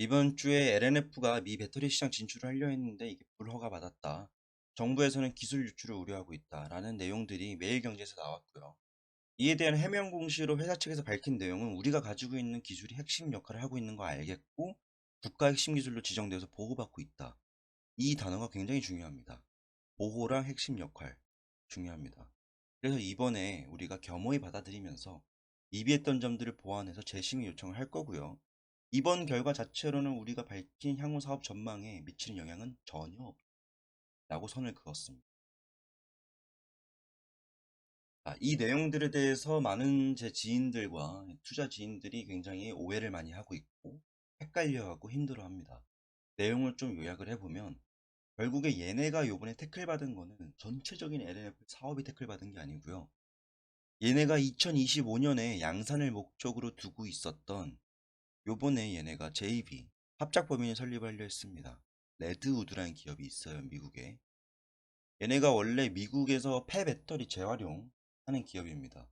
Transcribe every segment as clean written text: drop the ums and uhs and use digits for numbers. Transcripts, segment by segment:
이번 주에 LNF가 미 배터리 시장 진출을 하려 했는데 이게 불허가 받았다. 정부에서는 기술 유출을 우려하고 있다라는 내용들이 매일경제에서 나왔고요. 이에 대한 해명 공시로 회사 측에서 밝힌 내용은 우리가 가지고 있는 기술이 핵심 역할을 하고 있는 거 알겠고 국가 핵심 기술로 지정되어서 보호받고 있다. 이 단어가 굉장히 중요합니다. 보호랑 핵심 역할 중요합니다. 그래서 이번에 우리가 겸허히 받아들이면서 미비했던 점들을 보완해서 재심의 요청을 할 거고요. 이번 결과 자체로는 우리가 밝힌 향후 사업 전망에 미치는 영향은 전혀 없다고 선을 그었습니다. 이 내용들에 대해서 많은 제 지인들과 투자 지인들이 굉장히 오해를 많이 하고 있고 헷갈려하고 힘들어합니다. 내용을 좀 요약을 해보면 결국에 얘네가 요번에 태클 받은 거는 전체적인 LNF 사업이 태클 받은 게 아니고요. 얘네가 2025년에 양산을 목적으로 두고 있었던 요번에 얘네가 JV 합작법인을 설립하려 했습니다. 레드우드라는 기업이 있어요, 미국에. 얘네가 원래 미국에서 폐배터리 재활용하는 기업입니다.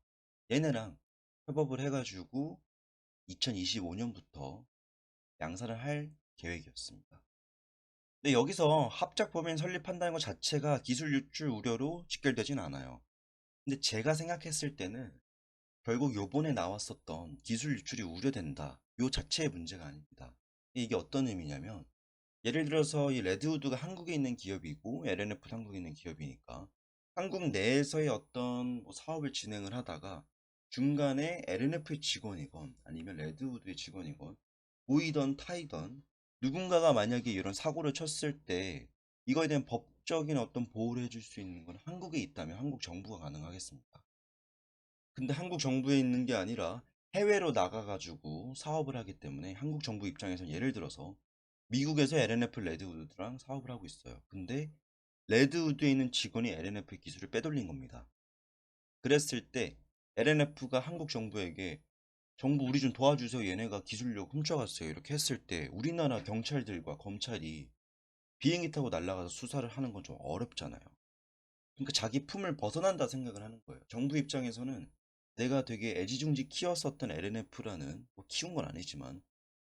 얘네랑 협업을 해가지고 2025년부터 양산을 할 계획이었습니다. 근데 여기서 합작법인 설립한다는 것 자체가 기술 유출 우려로 직결되진 않아요. 근데 제가 생각했을 때는 결국 요번에 나왔었던 기술 유출이 우려된다. 요 자체의 문제가 아닙니다. 이게 어떤 의미냐면 예를 들어서 이 레드우드가 한국에 있는 기업이고 LNF도 한국에 있는 기업이니까 한국 내에서의 어떤 뭐 사업을 진행을 하다가 중간에 LNF의 직원이건 아니면 레드우드의 직원이건 보이던 타이던 누군가가 만약에 이런 사고를 쳤을 때 이거에 대한 법적인 어떤 보호를 해줄 수 있는 건 한국에 있다면 한국 정부가 가능하겠습니다. 근데 한국 정부에 있는 게 아니라 해외로 나가가지고 사업을 하기 때문에 한국 정부 입장에서 예를 들어서 미국에서 LNF 레드우드랑 사업을 하고 있어요. 근데 레드우드에 있는 직원이 LNF의 기술을 빼돌린 겁니다. 그랬을 때 LNF가 한국 정부에게 정부 우리 좀 도와주세요. 얘네가 기술력 훔쳐갔어요. 이렇게 했을 때 우리나라 경찰들과 검찰이 비행기 타고 날아가서 수사를 하는 건 좀 어렵잖아요. 그러니까 자기 품을 벗어난다 생각을 하는 거예요. 정부 입장에서는 내가 되게 애지중지 키웠었던 LNF라는 뭐 키운 건 아니지만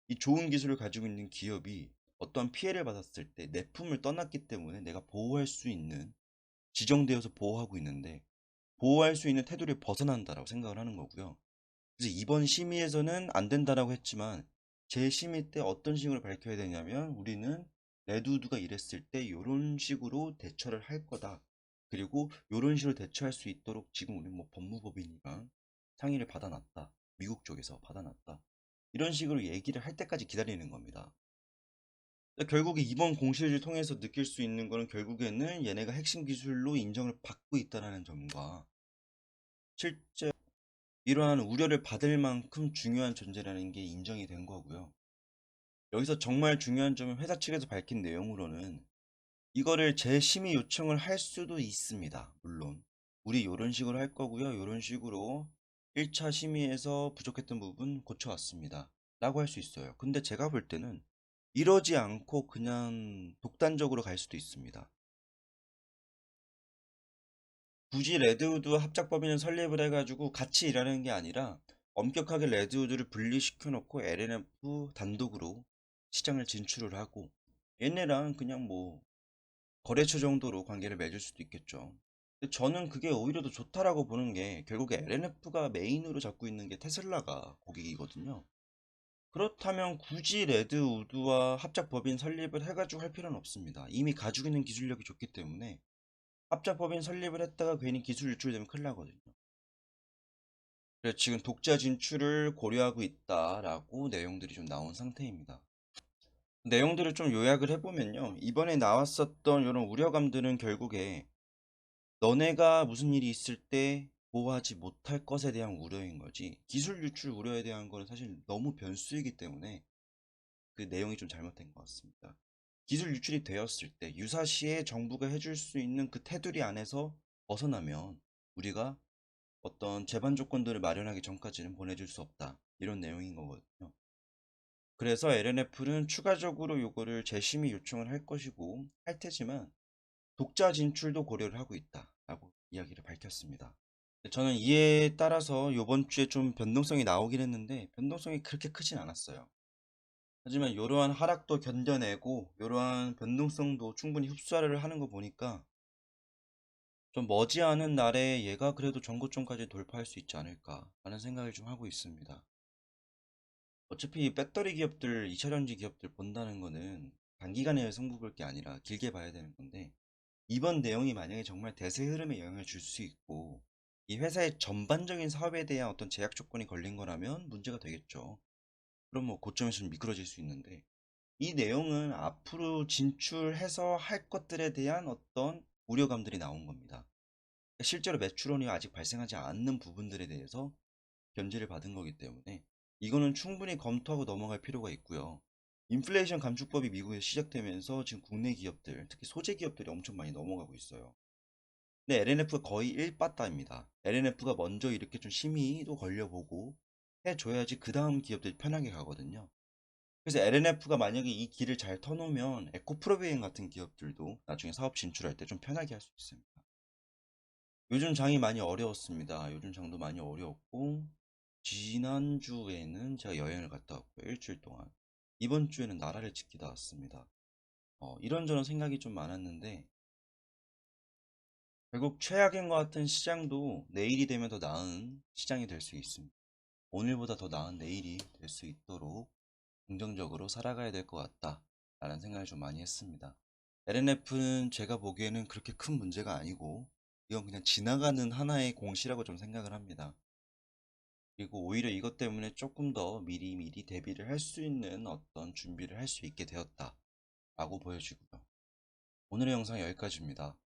이 좋은 기술을 가지고 있는 기업이 어떠한 피해를 받았을 때 내 품을 떠났기 때문에 내가 보호할 수 있는 지정되어서 보호하고 있는데 보호할 수 있는 테두리를 벗어난다라고 생각을 하는 거고요. 그래서 이번 심의에서는 안 된다라고 했지만 재심의 때 어떤 식으로 밝혀야 되냐면 우리는 레드우드가 이랬을 때 이런 식으로 대처를 할 거다. 그리고 이런 식으로 대처할 수 있도록 지금 우리 뭐 법무법인이랑 상의를 받아놨다. 미국 쪽에서 받아놨다. 이런 식으로 얘기를 할 때까지 기다리는 겁니다. 결국에 이번 공시를 통해서 느낄 수 있는 거는 결국에는 얘네가 핵심 기술로 인정을 받고 있다는 점과 실제 이러한 우려를 받을 만큼 중요한 존재라는 게 인정이 된 거고요. 여기서 정말 중요한 점은 회사 측에서 밝힌 내용으로는 이거를 재심의 요청을 할 수도 있습니다. 물론 우리 이런 식으로 할 거고요. 이런 식으로 1차 심의에서 부족했던 부분 고쳐왔습니다. 라고 할 수 있어요. 근데 제가 볼 때는 이러지 않고 그냥 독단적으로 갈 수도 있습니다. 굳이 레드우드 합작법인을 설립을 해가지고 같이 일하는 게 아니라 엄격하게 레드우드를 분리시켜 놓고 LNF 단독으로 시장을 진출을 하고 얘네랑 그냥 뭐 거래처 정도로 관계를 맺을 수도 있겠죠. 근데 저는 그게 오히려 더 좋다라고 보는 게 결국에 LNF가 메인으로 잡고 있는 게 테슬라가 고객이거든요. 그렇다면 굳이 레드우드와 합작법인 설립을 해가지고 할 필요는 없습니다. 이미 가지고 있는 기술력이 좋기 때문에 합작법인 설립을 했다가 괜히 기술 유출되면 큰일 나거든요. 그래서 지금 독자 진출을 고려하고 있다라고 내용들이 좀 나온 상태입니다. 내용들을 좀 요약을 해보면요. 이번에 나왔었던 이런 우려감들은 결국에 너네가 무슨 일이 있을 때 보호하지 못할 것에 대한 우려인 거지 기술 유출 우려에 대한 거는 사실 너무 변수이기 때문에 그 내용이 좀 잘못된 것 같습니다. 기술 유출이 되었을 때 유사시에 정부가 해줄 수 있는 그 테두리 안에서 벗어나면 우리가 어떤 제반 조건들을 마련하기 전까지는 보내줄 수 없다. 이런 내용인 거거든요. 그래서 LNF는 추가적으로 요거를 재심의 요청을 할 것이고 할 테지만 독자 진출도 고려를 하고 있다라고 이야기를 밝혔습니다. 저는 이에 따라서 이번 주에 좀 변동성이 나오긴 했는데 변동성이 그렇게 크진 않았어요. 하지만 이러한 하락도 견뎌내고 이러한 변동성도 충분히 흡수를 하는 거 보니까 좀 머지않은 날에 얘가 그래도 전고점까지 돌파할 수 있지 않을까 하는 생각을 좀 하고 있습니다. 어차피 배터리 기업들, 2차전지 기업들 본다는 거는 단기간의 승부 볼 게 아니라 길게 봐야 되는 건데, 이번 내용이 만약에 정말 대세 흐름에 영향을 줄 수 있고 이 회사의 전반적인 사업에 대한 어떤 제약 조건이 걸린 거라면 문제가 되겠죠. 그럼 뭐 고점에서 좀 미끄러질 수 있는데, 이 내용은 앞으로 진출해서 할 것들에 대한 어떤 우려감들이 나온 겁니다. 실제로 매출원이 아직 발생하지 않는 부분들에 대해서 견제를 받은 거기 때문에 이거는 충분히 검토하고 넘어갈 필요가 있고요. 인플레이션 감축법이 미국에 시작되면서 지금 국내 기업들, 특히 소재 기업들이 엄청 많이 넘어가고 있어요. 근데 LNF가 거의 1빠따입니다. LNF가 먼저 이렇게 좀 심의도 걸려보고 해줘야지 그 다음 기업들이 편하게 가거든요. 그래서 LNF가 만약에 이 길을 잘 터놓으면 에코프로비엔 같은 기업들도 나중에 사업 진출할 때 좀 편하게 할 수 있습니다. 요즘 장이 많이 어려웠습니다. 요즘 장도 많이 어려웠고, 지난주에는 제가 여행을 갔다 왔고요. 일주일 동안. 이번 주에는 나라를 지키다 왔습니다. 이런저런 생각이 좀 많았는데, 결국 최악인 것 같은 시장도 내일이 되면 더 나은 시장이 될 수 있습니다. 오늘보다 더 나은 내일이 될 수 있도록 긍정적으로 살아가야 될 것 같다 라는 생각을 좀 많이 했습니다. LNF는 제가 보기에는 그렇게 큰 문제가 아니고 이건 그냥 지나가는 하나의 공시라고 좀 생각을 합니다. 그리고 오히려 이것 때문에 조금 더 미리미리 대비를 할 수 있는 어떤 준비를 할 수 있게 되었다 라고 보여지고요. 오늘의 영상 여기까지입니다.